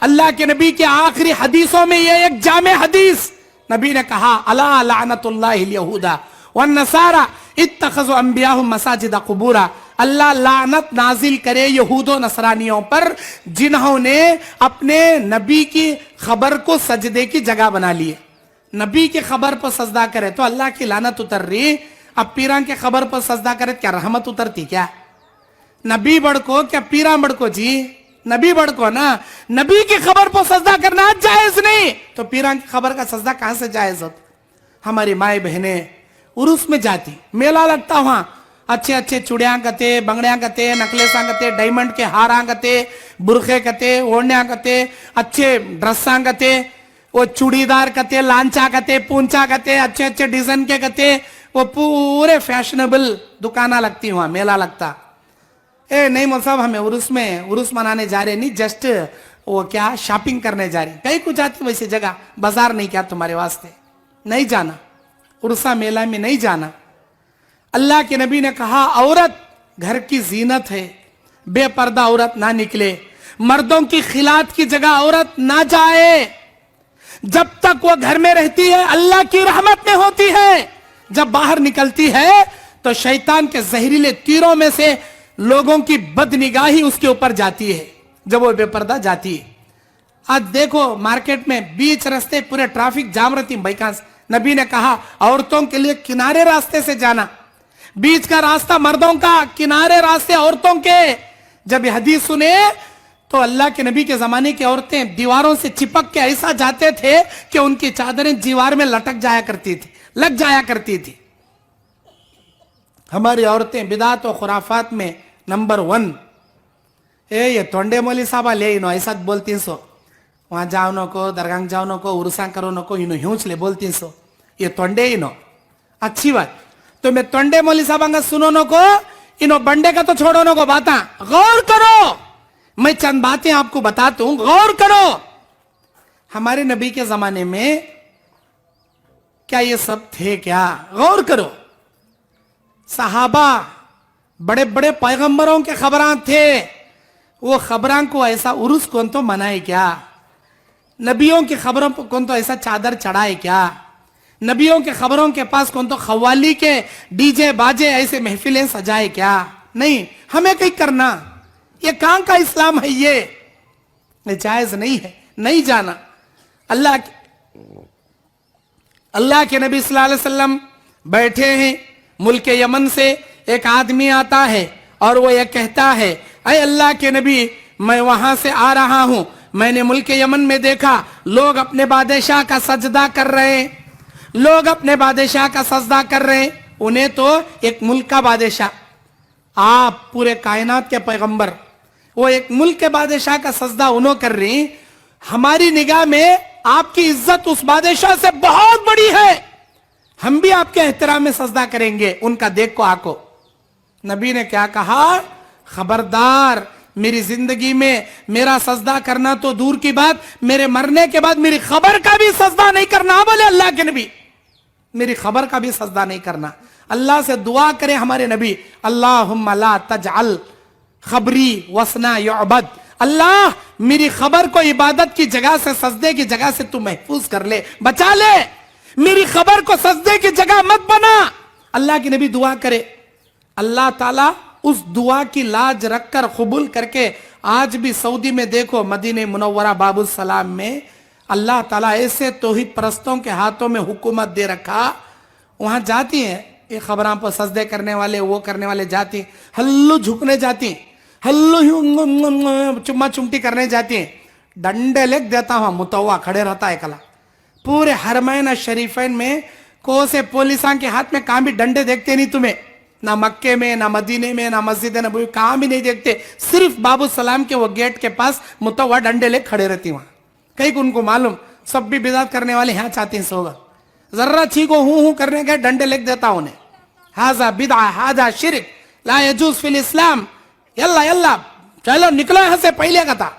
अल्लाह के नबी के आखिरी हदीसों में ये एक जामे हदीस, नबी ने कहा अला लानतुल्लाहिल यहूदा वन नसारा इत्तखज़ु अंबियाहुम मसाजिद कुबूरा। अल्लाह लानत नाजिल करे यहूदो नसरानियों पर जिन्होंने अपने नबी की खबर को सजदे की जगह बना लिए। नबी की खबर पर सजदा करे तो अल्लाह की लानत उतर रही, अब पीरां के खबर पर सजदा करे क्या रहमत उतरती क्या? नबी बड़को क्या पीरा बड़को जी? नबी बड़को ना। नबी की खबर पर सजदा करना जायज नहीं तो पीरां की खबर का सजदा कहां से जायज होता? हमारी माए बहने उर्स में जाती, मेला लगता वहां, अच्छे अच्छे चूड़ियां कते, बंगड़ियां कते, नकलेसा कते, डायमंड के हारा कते, बुरखे कते, ओढ़निया कते, अच्छे ड्रेसा कते, वो चूड़ीदार कते, लांचा कते, पूंचा कते, अच्छे अच्छे डिजाइन के कते, वो पूरे फैशनेबल दुकाना लगती वहां, मेला लगता। ए नहीं मौल साहब हमें उर्स मनाने जा रहे नहीं, जस्ट वो क्या शॉपिंग करने जा रही। कहीं कुछ जाती वैसी जगह, बाजार नहीं क्या तुम्हारे वास्ते? नहीं जाना, उर्सा मेला में नहीं जाना। अल्लाह के नबी ने कहा औरत घर की जीनत है, बेपर्दा औरत ना निकले, मर्दों की खिलात की जगह औरत ना जाए। जब तक वो घर में रहती है अल्लाह की रहमत में होती है, जब बाहर निकलती है तो शैतान के जहरीले तीरों में से लोगों की बदनिगाही उसके ऊपर जाती है जब वो बेपर्दा जाती है। आज देखो मार्केट में बीच रास्ते पूरे ट्रैफिक जाम रहती है। नबी ने कहा औरतों के लिए किनारे रास्ते से जाना, बीच का रास्ता मर्दों का, किनारे रास्ते औरतों के। जब ये हदीस सुने तो अल्लाह के नबी के जमाने की औरतें दीवारों से चिपक के ऐसा जाते थे कि उनकी चादरें दीवार में लटक जाया करती थी, लग जाया करती थी। हमारी औरतें बिदात और खुराफात में नंबर 1। ये तोंडे मोली साहबा ले इनो ऐसा बोलती सो, वहां जाओ नको, दरगाह जाओ नको, उर्सा करो नको, इनो ह्यूच ले बोलती सो, ये तोंडे इनो। अच्छी बात, तो मैं तोंडे मोली साहबा सुनो नको, इनो बंडे का तो छोड़ो नको, बाता गौर करो। मैं चंद बातें आपको बताता हूं, गौर करो। हमारे नबी के जमाने में क्या ये सब थे क्या? गौर करो। सहाबा बड़े बड़े पैगंबरों के खबरां थे, वो खबरां को ऐसा उर्स कौन तो मनाए क्या? नबियों की खबरों पर कौन तो ऐसा चादर चढ़ाए क्या? नबियों के खबरों के पास कौन तो खवाली के डीजे बाजे ऐसे महफिलें सजाए क्या? नहीं, हमें कहीं करना, ये कहां का इस्लाम है? ये जायज नहीं है, नहीं जाना। अल्लाह के नबी सल्लल्लाहु अलैहि वसल्लम बैठे हैं, मुल्क यमन से एक आदमी आता है और वो ये कहता है ऐ अल्लाह के नबी मैं वहां से आ रहा हूं, मैंने मुल्क यमन में देखा लोग अपने बादशाह का सजदा कर रहे हैं, लोग अपने बादशाह का सजदा कर रहे हैं। उन्हें तो एक मुल्क का बादशाह, आप पूरे कायनात के पैगंबर, वो एक मुल्क के बादशाह का सजदा उन्हों कर रही। हमारी निगाह में आपकी इज्जत उस बादशाह से बहुत बड़ी है, हम भी आपके एहतराम में सजदा करेंगे, उनका देख को आको। नबी ने क्या कहा? खबरदार, मेरी जिंदगी में मेरा सजदा करना तो दूर की बात, मेरे मरने के बाद मेरी खबर का भी सजदा नहीं करना। बोले अल्लाह के नबी, मेरी खबर का भी सजदा नहीं करना। अल्लाह से दुआ करे हमारे नबी, अल्लाहुम्मा ला तजअल खबरी वसना युअबद, अल्लाह मेरी खबर को इबादत की जगह से, सजदे की जगह से तू महफूज कर ले, बचा ले, मेरी खबर को सजदे की जगह मत बना। अल्लाह की नबी दुआ करे, अल्लाह ताला उस दुआ की लाज रखकर कबूल करके आज भी सऊदी में देखो, मदीने मुनव्वरा बाबुल सलाम में अल्लाह ताला ऐसे तौहीद परस्तों के हाथों में हुकूमत दे रखा। वहां जाती हैं ये खबरां पर सजदे करने वाले, वो करने वाले जाती, हल्लू झुकने जाती, हल्लू चुम्मा चुमटी करने जाती हैं, डंडे लेक देता हुआ मुतव्वा खड़े रहता है कला। पूरे हरमैन शरीफैन में को से पुलिसां के हाथ में कहां भी डंडे देखते नहीं तुम्हें, ना मक्के में, ना मदीने में, ना मस्जिद नबवी, कहां भी नहीं देखते। सिर्फ बाबू सलाम के वो गेट के पास मुतव्वा डंडे ले खड़े रहती वहां। कहीं उनको मालूम सब भी बिदात करने वाले यहाँ चाहते हैं सोगा, जर्रा छीको हूं करने के डंडे लिख देता उन्हें। हाजा बिदा, हाजा शिरक, ला यजूज फिल इस्लाम। यल्ला यल्ला चलो निकलो यहां से, पहले का था।